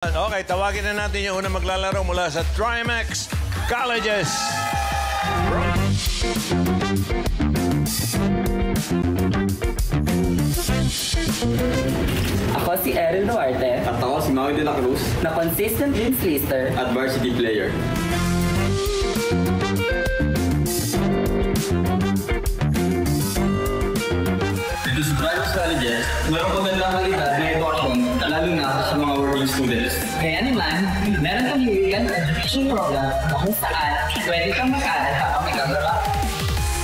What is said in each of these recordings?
Okay, tawagin na natin yung unang maglalaro mula sa Trimax Colleges. Ako si Errol Duarte. At ako si Maui de la Cruz. Na consistent Dreams lister. At varsity player. Dito sa Trimax Colleges, meron magandang kalidad na edukasyon, lalo na sa mga working students. Kaya naman, meron kang year-end education program na kung saan pwede kang mag-aral habang nagkagala.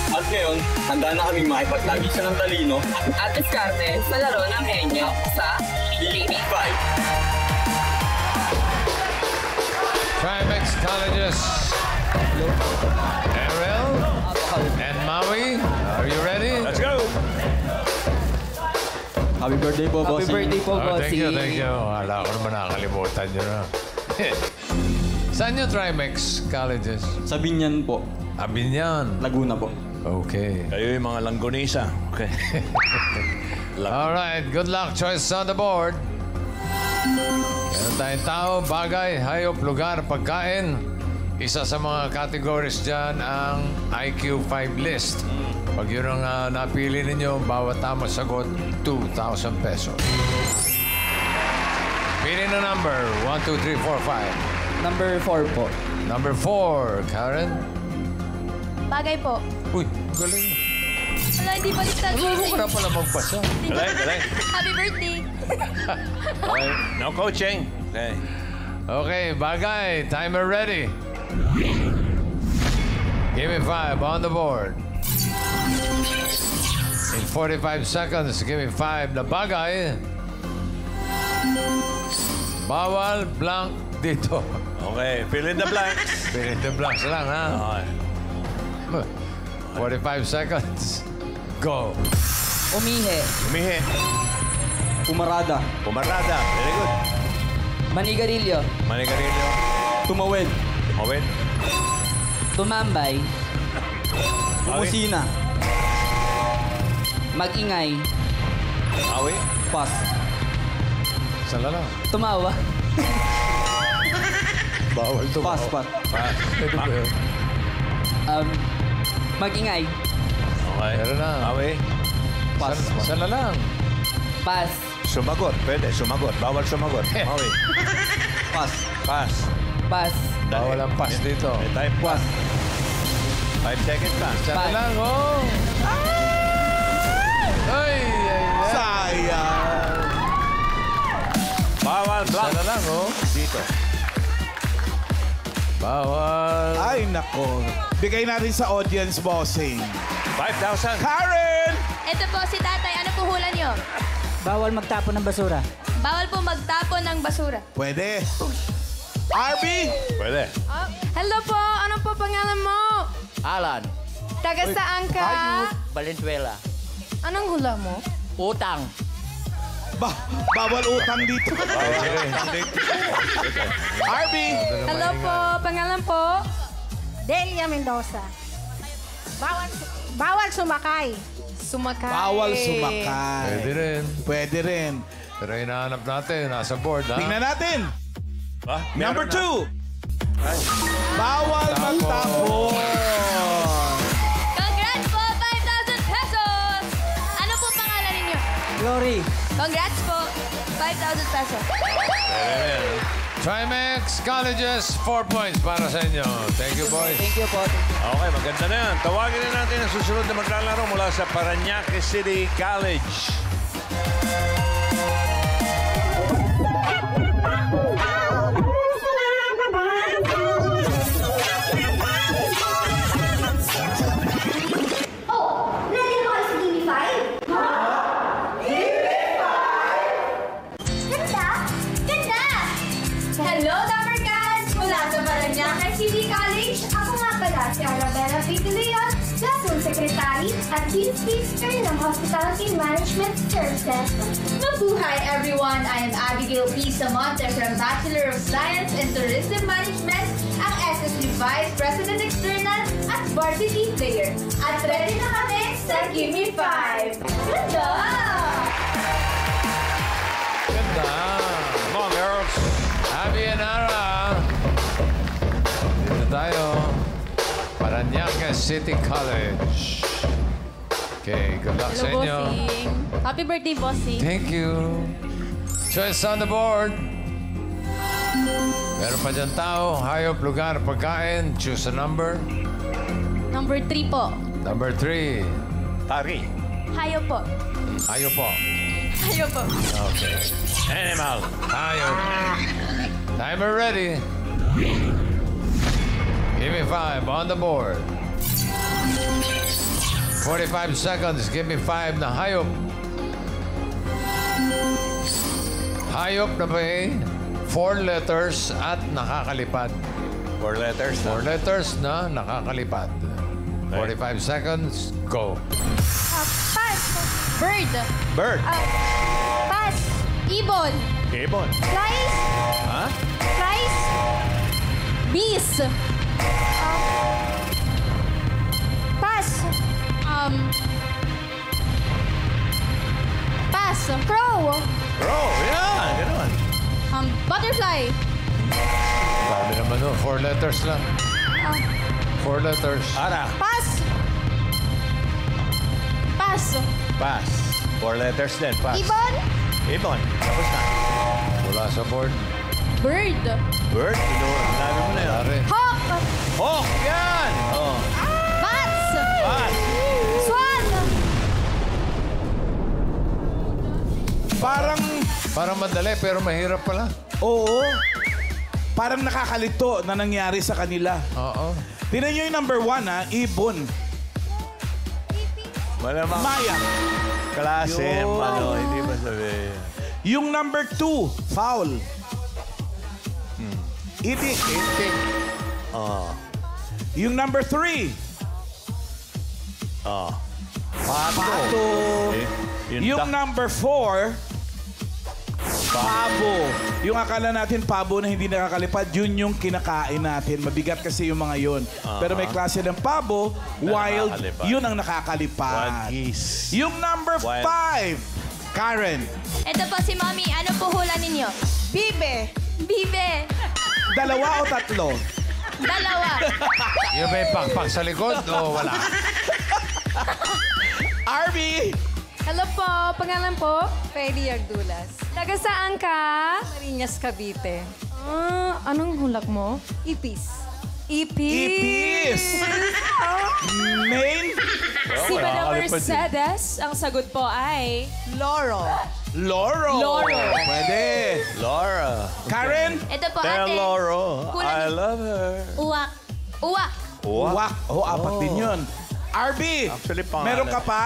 At ngayon, handa na kaming makipaglagisa ng talino At diskarte sa laro ng henyo sa BB5. Trimax Colleges. Errol and Maui, are you ready? Let's go! Happy birthday po, Happy birthday po, Thank Bossy. you, thank you. Hala ko naman nakakalimutan nyo na. Saan yung Trimax Colleges? Sa Binyan po, Abinyan. Laguna po. Okay. Kayo yung mga langgonisa. Okay. Alright, good luck. Choice on the board. Meron tayong tao, bagay, hayop, lugar, pagkain. Isa sa mga categories dyan ang IQ 5 list. Pag yun ang napili ninyo, bawat tamang sagot, 2,000 pesos. Pili na number, 1, 2, 3, 4, 5. Number 4 po. Number 4, Karen. Bagay po. Uy, galing. Wala, hindi baliktad. Ano ka na pala magbasa? Galing, galing. Happy birthday. Okay, no coaching. Okay. Okay, bagay, timer ready. Give me 5 on the board. In 45 seconds, give me 5 na bagay. Bawal blank dito. Okay, fill in the blanks. Fill in the blanks lang, ha? Okay. 45 seconds. Go. Umihi. Umihi. Pumarada. Pumarada. Very good. Manigarilyo. Manigarilyo. Tumawid. Tumawid. Tumambay. Bumusina. Magingay. Awi. Pas. Sala lang. Tumawa. Bawal to. Pas, pas. Pwede ba yun? Magingay. Okay. Meron na. Awi. Pas. Sala lang. Pas. Sumagot. Pwede, sumagot. Bawal sumagot. Awi. Pas. Pass. Pas. Bawal ang pass dito. May time pass. 5 seconds pa. Sala lang, oh. Ay, ay, ay. Sayang. Bawal blank. Sala lang, oh. Dito. Bawal. Ay, nako. Bigay natin sa audience, bossing. 5,000. Karen! Ito po si tatay. Ano po hula niyo? Bawal magtapon ng basura. Bawal po magtapon ng basura. Pwede. Arby! Pwede. Hello po! Ano po pangalan mo? Alan, Taga saan ka? Valenzuela. Anong hula mo? Utang. Bawal utang dito. Bawal sila eh. Arby! Hello po! Pangalan po? Delia Mendoza. Bawal sumakay. Sumakay. Bawal sumakay. Pwede rin. Pwede rin. Pero hinahanap natin, nasa board, ha? Tingnan natin. Ah, Number meron 2. Bawal magtapon. Congrats po! 5,000 pesos! Ano po pangalan ninyo? Glory. Congrats po! 5,000 pesos. Trimax Colleges, 4 points para sa inyo. Thank you, boys. Thank you po. Okay, maganda na yan. Tawagin na natin ang susunod na maglalaro mula sa Parañaque City College. Oh, ready na kayo sa Gimme 5? Ganda! Ganda! Hello, Dapper Cats! Mula sa Parañaque City College, Ako nga pala si Arabella P. De Leon, Classroom Secretary at Chief Speaker ng Hospitality Management Services. Mabuhay, everyone! I am Abigail P. Samonte from Bachelor of Science in Tourism Management, ang SSU Vice President External at Varsity Player. At ready na kami sa Gimme 5! Ganda! Ganda. Come on, girls. Abby and Ara. Dito tayo. Parañaque City College. Okay, good luck sa inyo. Happy birthday, bossing. Thank you. Choice on the board. Meron pa dyan tao. Hayop, lugar, pagkain. Choose a number. Number 3 po. Number 3. Tari. Hayo po. Hayop po. Hayo po. Okay. Animal. Hayop. Timer ready. Give me 5 on the board. 45 seconds. Give me 5 na hayop. Hayop na may 4 letters at nakakalipad. 4 letters na. 4 letters na nakakalipad. 45 seconds. Go. Pass. Bird. Bird. Pass. Ibon. Ibon. Flies. Ha? Flies. Bees. Pass. Pass. Crow. Crow. Yan. Ganun. Butterfly. Dami naman nun. 4 letters lang. 4 letters. Ara. Pass. Pass. Pass. 4 letters din. Pass. Ibon. Ibon. Tapos na. Mula sa board. Bird. Bird. Dami mo na yun. Pare. Hawk. Hawk. Yan. Oh. Bats. Pass. Swan. Parang madali pero mahirap pala. Oo. Parang nakakalito na nangyari sa kanila. Oo. Tingnan nyo yung number 1, ha? Ibon. Malamang. Maya. Klase. Yun. Ano, hindi ba sabihin? Yung number 2, foul. Itik. Itik. Oh. Yung number 3, Oh. pato. Yung number 4, pabo. Yung akala natin pabo na hindi nakakalipad, yun yung kinakain natin. Mabigat kasi yung mga yun. Pero may klase ng pabo, wild, nakakalipad. yun ang nakakalipad. Wild geese. Yung number Wild. 5, Karen. Ito po si Mommy. Ano po hula ninyo? Bibe. Bibe. 2 o 3? Dalawa. Yung may pakpak sa likod o wala? Arby! Hello po. Pangalan po? Feli Agdulas. Taga saan ka? Marinas, Cavite. Anong hulak mo? Ipis. Ipis! Main? Si Madam Mercedes, ang sagot po ay Loro. Loro. Loro. Pwede. Laura. Karen? Ito po, Tell ate. Laura, Hula I love her. Uwak. Uwak. Wak. Oh, 4 din yun. Arby! Actually, pangalan. Meron ka pa?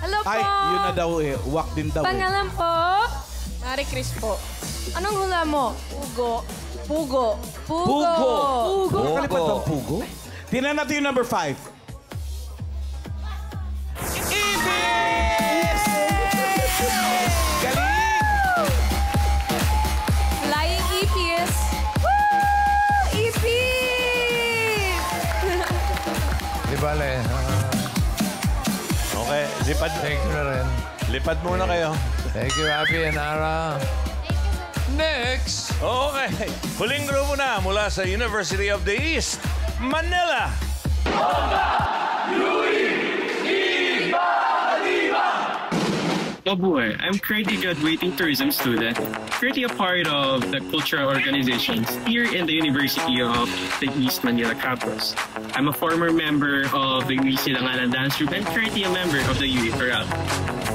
Hello po. Ay, yun na daw eh. Wak din daw eh. Pangalan po? Mari Chris po. Anong hula mo? Pugo. Pugo. Pugo. Pugo. Nakalipad bang pugo? Tingnan natin yung number 5. Ibis! Galing! Flying Ipis. Woo! Ipis! Di bale. Okay, lipad. Thank you na rin. Lipad muna kayo. Thank you, Abby and Ara. Next! Okay. Huling grupo na mula sa University of the East, Manila. Mabuhay. I'm currently graduating tourism student, currently a part of the cultural organizations here in the University of the East Manila campus. I'm a former member of the UE Silanganan Dance Group and currently a member of the UE Chorale.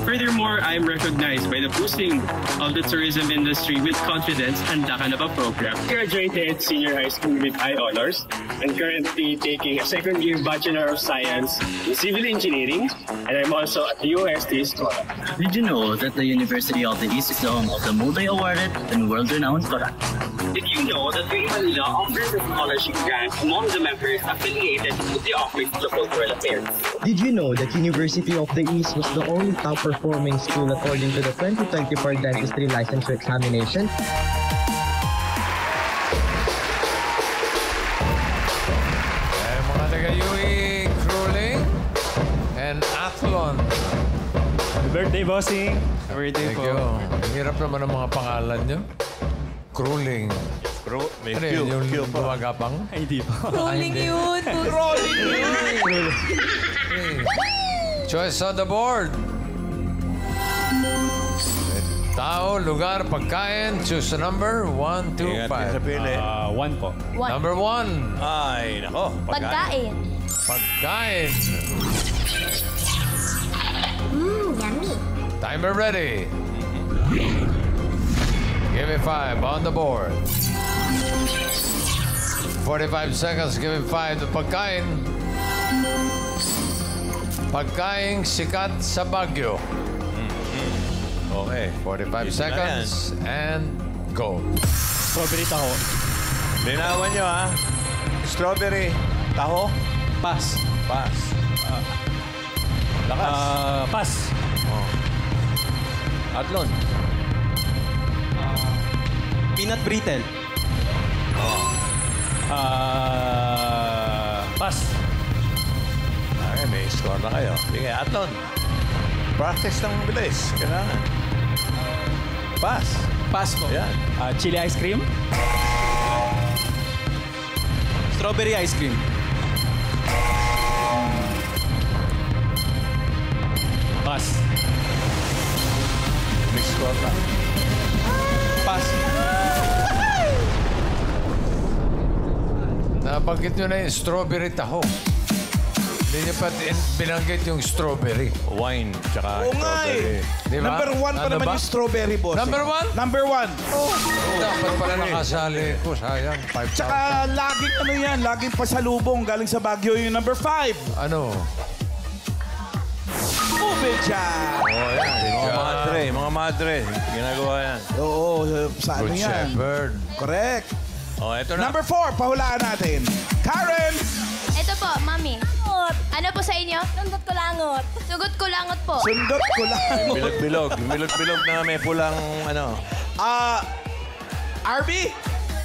Furthermore, I am recognized by the boosting of the tourism industry with confidence and Dakanaba program. Graduated senior high school with high honors and currently taking a second-year Bachelor of Science in Civil Engineering, and I'm also at the UST scholar. Did you know that the University of the East is the home of the multi-awarded and world-renowned Korak? Did you know that the Manila offers a scholarship grant among the members affiliated with the Office of Cultural Affairs? Did you know that University of the East was the only top-performing school according to the 2024 dentistry licensure examination? Mga taga-UE, Cruling and Athlon. Happy birthday, bossing. Happy birthday Thank po. you. Ang hirap naman ang mga pangalan nyo. Crueling. May Ano Q. yun, yung Q pa. gumagapang? Hindi pa. Rolling yun. Rolling yun. Choice on the board. Tao, lugar, pagkain. Choose a number. 1, 2, Ingat ka sa 5. pili. 1 po. Number 1. Ay, nako. Pagkain. Pagkain. Yummy. Timer ready. Give me 5 on the board. 45 seconds. Give him 5 to pagkain. Pagkain sikat sa Baguio. Okay. 45 seconds and go. Strawberry taho. Linawan nyo, ha? Strawberry. Taho? Pass. Pass. Lakas. Pass. Atlon. Peanut brittle. Pass. Okay, may score na kayo. Sige, Atlon. Practice ng bilis. Kailangan. Pass. Pass po. Yan. Chili ice cream. Strawberry ice cream. Pass. May score na. Pass. Nabanggit nyo na yung strawberry taho. Hindi niyo pa binanggit yung strawberry. Wine, tsaka Oo nga strawberry. eh. Di ba? Number 1 pa Ano naman ba? yung strawberry, boss. Number 1? Number 1. Dapat pala nakasali ko. Sayang, 5,000. Tsaka laging ano yan, laging pasalubong galing sa Baguio yung number 5. Ano? Ube dyan. Oh, yan. Mga madre. Ginagawa yan. Oo, sa ano Good yan? Shepherd. Correct. Oh, eto na. Number 4, pahulaan natin. Karen! Ito po, Mami. Ano po sa inyo? Sundot ko langot. Sugot ko langot po. Sundot ko lang. Bilog-bilog. Bilog-bilog na may pulang ano. Arby?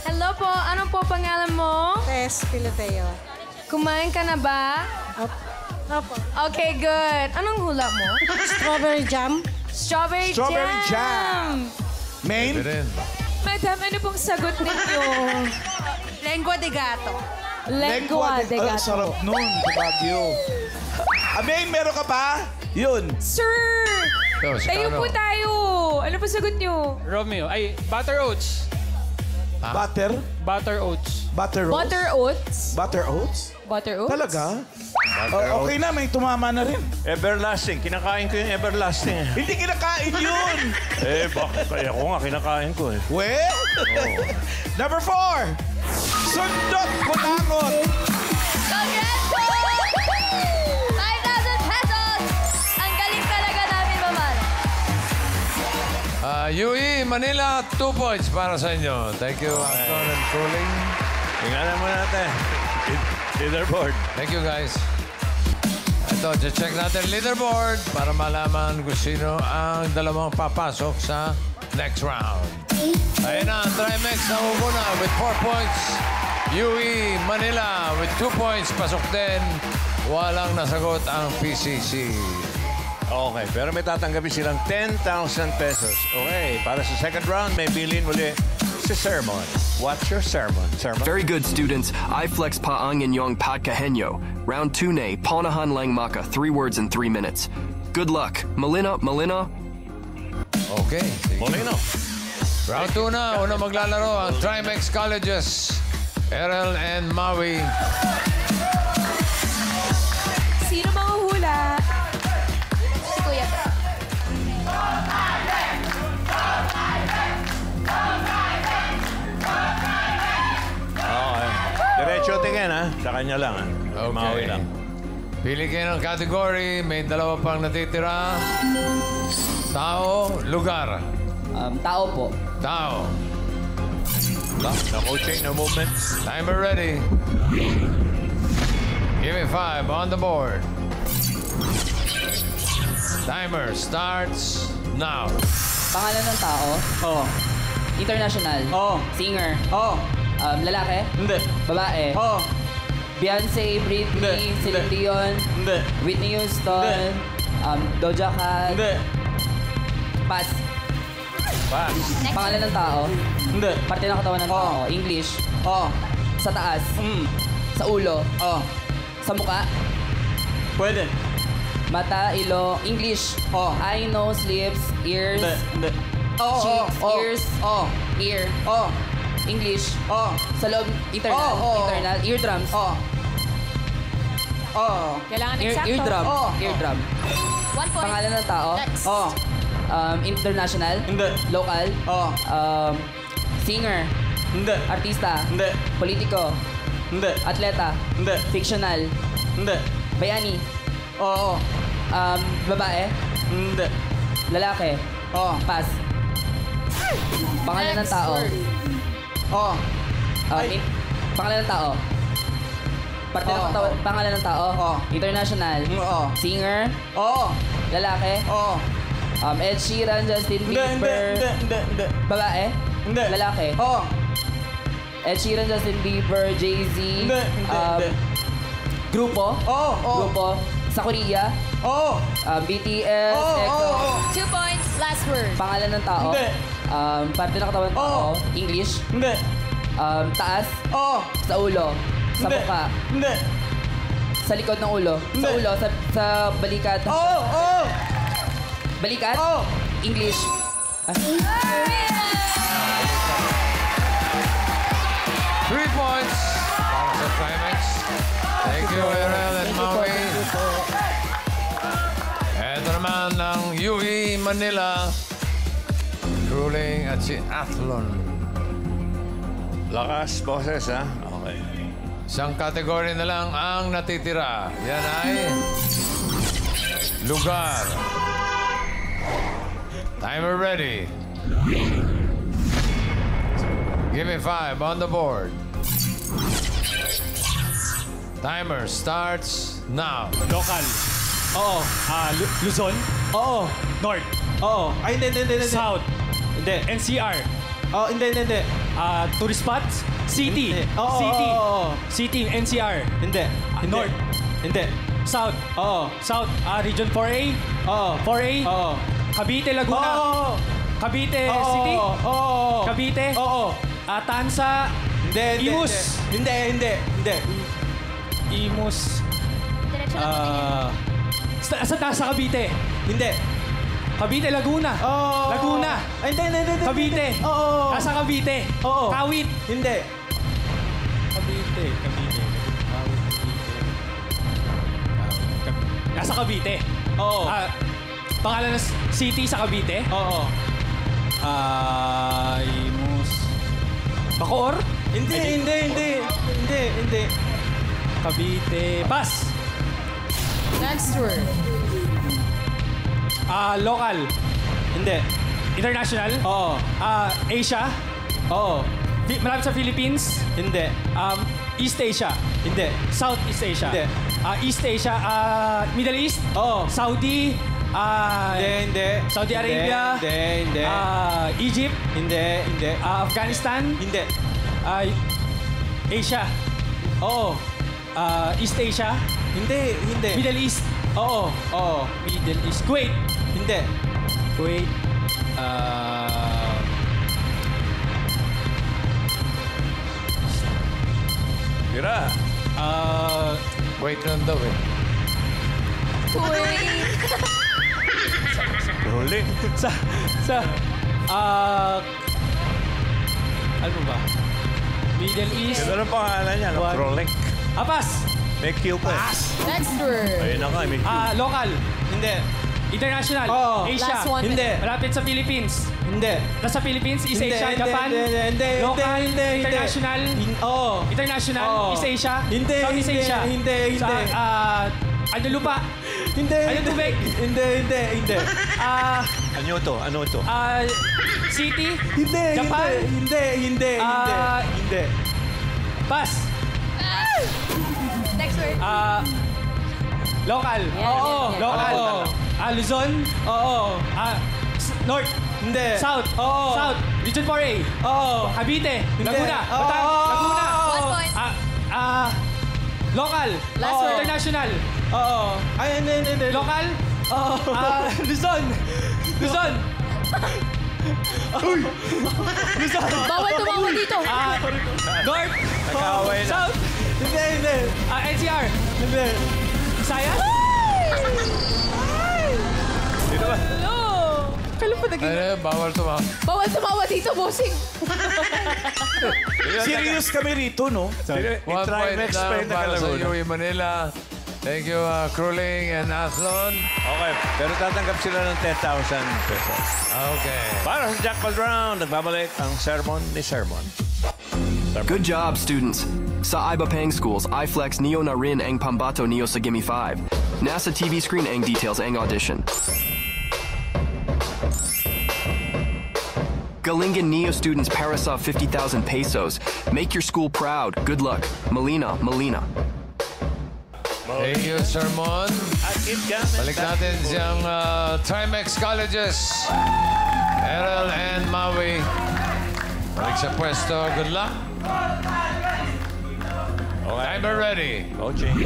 Hello po, ano po pangalan mo? Tess Piloteo. Kumain ka na ba? Opo. Okay, good. Anong hula mo? Strawberry jam. Strawberry jam. Main? Madam, ano pong sagot ninyo? Lengua de gato. Lengua de gato. Sarap nun, sa Baguio. Main, meron ka pa? Yun. Sir! Ito, si Tayo Carlo. po tayo. Ano po sagot nyo? Romeo. Ay, butter oats. Butter? Butter oats. Butter roast? Butter oats. Butter oats? Butter oats? Talaga? Okay na, may tumama na rin. Everlasting. Kinakain ko yung everlasting. Hindi kinakain yun! Bakit? Kaya ko nga kinakain ko eh. Well, number 4, sundot ko langot. Congrats po! 5,000 pesos! Ang galing talaga namin, mamano. UE, Manila, 2 points para sa inyo. Thank you, Anton and Cooling. Tingnan mo natin. Leaderboard. Thank you, guys. Ito, check natin leaderboard para malaman kung sino ang dalawang papasok sa next round. Ayun na, Trimex na muna with 4 points. UE, Manila with 2 points. Pasok din. Walang nasagot ang PCC. Okay, pero may tatanggapin silang 10,000 pesos. Okay, para sa second round, may bilin muli si Sermon. What's your sermon? Very good, students. I flex paang inyong pagkahenyo. Round 2 ne, paunahan lang maka. 3 words in 3 minutes. Good luck. Malina. Okay. Molino. Round 2 na. Una maglalaro ang Trimex Colleges. Errol and Maui. Sino mga hula? Si Kuya. Okay. Diretso tingin, ha? Sa kanya lang, ha? Maui lang. Pili kayo ng category. May dalawa pang natitira. Tao, lugar. Tao po. Tao. No coaching, no movement. Timer ready. Give me 5 on the board. Timer starts now. Pangalan ng tao? Oo. International? Oo. Singer? Oo. Lalaki? Hindi. Babae? Oo. Beyonce, Britney, Celine Dion? Hindi. Whitney Houston? Doja Cat? Hindi. Pass. Pass. Pangalan ng tao? Hindi. Parte ng katawan ng tao. English. Sa taas. Sa ulo. Sa muka. Pwede. Mata, ilong. English. Eye, nose, lips, ears. Hindi. Cheeks, ears. Ear. English. Sa loob, internal. Internal. Eardrums. Kailangan eksakto. Eardrum. Eardrum. 1 point. Pangalan ng tao. Next. International. Hindi. Local. Singer. Hindi. Artista. Hindi. Politiko. Hindi. Atleta. Hindi. Fictional. Hindi. Bayani. Babae. Hindi. Lalaki. Pass. Pangalan ng tao. Pangalan ng tao. Parte ng katawan. Pangalan ng tao. International. Singer. Lalaki. Ed Sheeran, Justin Bieber. Hindi. Babae. Hindi. Lalaki. Ed Sheeran, Justin Bieber, Jay-Z. Hindi. Grupo. Grupo. Sa Korea. BTS. EXO. 2 points. Last word. Pangalan ng tao. Hindi. Parte ng katawan ng tao. English. Hindi. Taas. Sa ulo. Sa Hindi. mukha. Hindi. Sa likod ng ulo. Sa Hindi. ulo. Sa balikat. Balikat? English. 3 points para sa Trimax. Thank you, Erel and Maui. Ito naman ng UE Manila. Ruling at si Athlon. Lakas, boses, ha? Okay. Isang kategory na lang ang natitira. Yan ay lugar. Timer ready. Give me 5 on the board. Timer starts now. Local. Luzon. North. Ay, hindi. South. Hindi. NCR. Hindi. Tourist spots. City. Hindi. City. City. NCR. Hindi. North. Hindi. South. South. Region 4A. 4A. Cavite, Laguna. Cavite City. Cavite. Tansa. Hindi. Imus. Hindi. Imus. Sa Cavite. Hindi. Cavite, Laguna. Laguna. Ay, hindi. Cavite. Nasa Cavite. Kawit. Hindi. Cavite. Nasa Cavite. Pangalan ng city sa Cavite? Imus. Bacoor? Hindi. Cavite. Pass. Next word. Local. Hindi. International? Asia? Malapit sa Philippines? Hindi. East Asia? Hindi. Southeast Asia? Hindi. East Asia? Middle East? Saudi? Hindi. Saudi Arabia? Hindi. Egypt? Hindi. Afghanistan? Hindi. Asia? East Asia? Hindi. Middle East? Middle East. Kuwait? Hindi. Kuwait? Tira. Wait lang daw eh. Huli. Ano ba? Middle East? Ano ang pangalan niya? Prolink. Pass! May Q pa. Next word. Ayun na nga, may Q. Local? Hindi. International? Asia? Last one. Hindi. Malapit sa Philippines? Hindi. Nasa Philippines? East Hindi, Asia? hindi, Japan? hindi, Local? hindi. International? International? East Asia? Hindi, Southeast hindi, Asia? hindi. Ano lupa? Hindi. Ano tubig? Hindi. Ano to? City? Hindi. Japan? Hindi. Pass. Next word. Local? Yan. Local? Luzon? North? Hindi. South? South? Region 4A? Cavite? Laguna? Oo. Laguna? 1 point. Local? Last word. International? Ay, hindi. Local? Luzon. Uy! Bawal tumawa dito. North. Nag-aaway na. South. Hindi. NCR. Hindi. Visayas. Sino ba? Hello. Kailan pa naging... Bawal tumawa. Bawal tumawa dito, bossing. Serious kami rito, no? One point Trimex pa na yung para sa Nakalaguna. UE Manila. Thank you, Cruling and Athlon. Okay, pero tatanggap sila ng 10,000 pesos. Okay. Para sa Jackpot Round, nagbabalik ang sermon ni Sermon. Good job, students. Sa Ibapang Schools, iFlex Neo na rin ang pambato Neo sa Gimme 5. Nasa TV screen ang details ang audition. Galingan Neo students para sa 50,000 pesos. Make your school proud. Good luck. Molina. Thank you, Sermon. Balik natin siyang Trimex Colleges. Errol and Maui. Balik sa pwesto. Good luck. Timer ready. Coaching.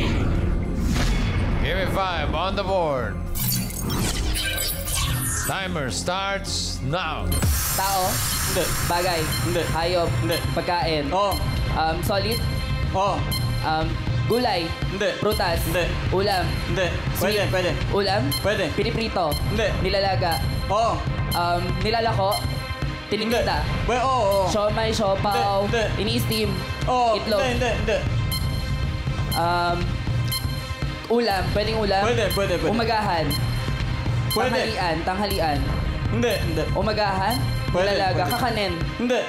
Give me 5 on the board. Timer starts now. Tao. Hindi. Bagay. Hindi. Hayop. Hindi. Pagkain. Oo. Solid. Oo. Gulay. Hindi. Prutas. Hindi. Ulam. Hindi. Sweet. Pwede. Ulam. Pwede. Piniprito. Hindi. Nilalaga. Oo. Nilalako. Tinitinda. Oo. Siomay, siopaw. Hindi. Ini-steam. Oo. Itlog. Hindi. Ulam. Pwedeng ulam. Pwede. Umagahan. Pwede. Tanghalian. Hindi. Umagahan. Pwede. Nilalaga. Kakanin. Hindi.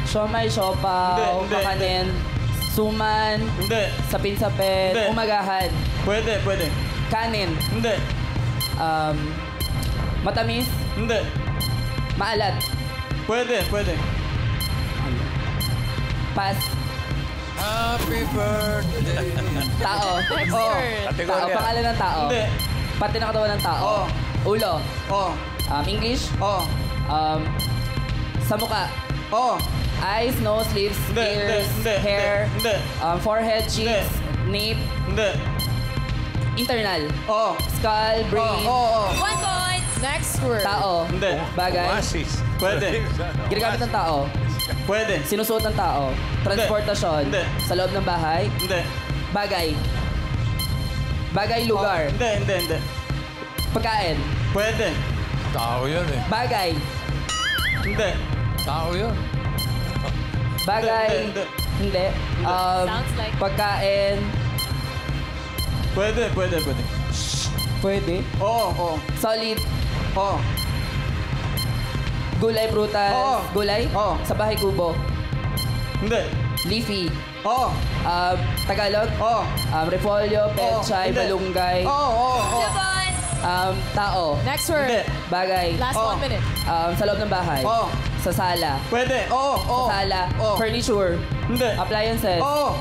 Siomay, siopaw. Hindi. Kakanin. Suman. Hindi. Sapin-sapin. Hindi. Umagahan. Pwede. Kanin. Hindi. Matamis. Hindi. Maalat. Pwede. Pas. Happy birthday. Tao. Tao. Kategorya. Pangalan ng tao. Hindi. Parte ng katawan ng tao. Oo. Ulo. Oo. English. Oo. Sa mukha. Oo. Eyes, nose, lips, ears, hair, Hindi. forehead, cheeks, nape, Hindi. internal. Oo. Skull, brain, Oo. 1 point. Next word. tao, Hindi. bagay, Oasis. Pwede. ginagamit ng tao, Pwede. sinusuot ng tao, transportasyon, Hindi. sa loob ng bahay, Hindi. bagay, lugar, Hindi. pagkain, Pwede. Tao yun eh. bagay, Hindi. Tao yun. bagay, Hindi. hindi, Sounds like- pagkain, Pwede. pwede, Oo. solid, Oo. gulay, prutas, Oo. gulay, Oo. sa bahay kubo, Hindi. leafy, Oo. Tagalog, Oo. repolyo, pechay, Hindi. balunggay, Oo. 2 points. tao, Next word. Hindi. bagay, Last 1 minute. sa loob ng bahay, Oo. sa sala, Pwede. Oo. sa sala, Oo. furniture, Hindi. appliances, Oo.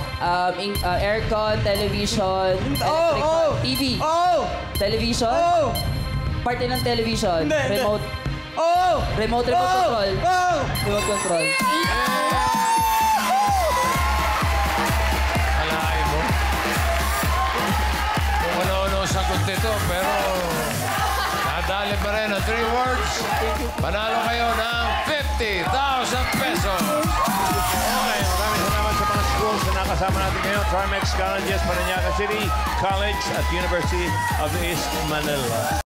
aircon, television, electric Oo. TV, Oo. television, Oo. parte ng television, Hindi. remote Oo. remote control, Oo. remote control. Alain mo. Kung ano-ano sagot nito, pero nadali pa rin ang 3 words. Panalo kayo ng 50,000 pesos. Okay, maraming salamat sa mga schools na nakasama natin ngayon. Trimex Colleges, Parañaque City College at University of East Manila.